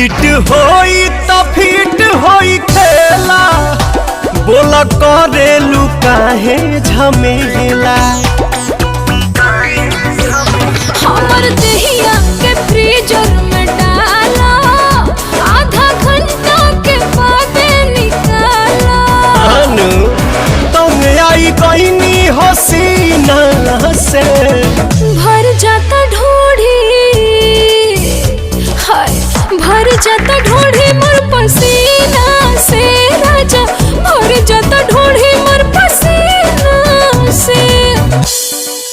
Hit होई त feet होई खेला, बोला करेलू काहे झमेला। हमर दहिया के फ्रीजर में डाला, आधा घंटा के बाद निकाला। अनु तुम आई कहनी हसीना से,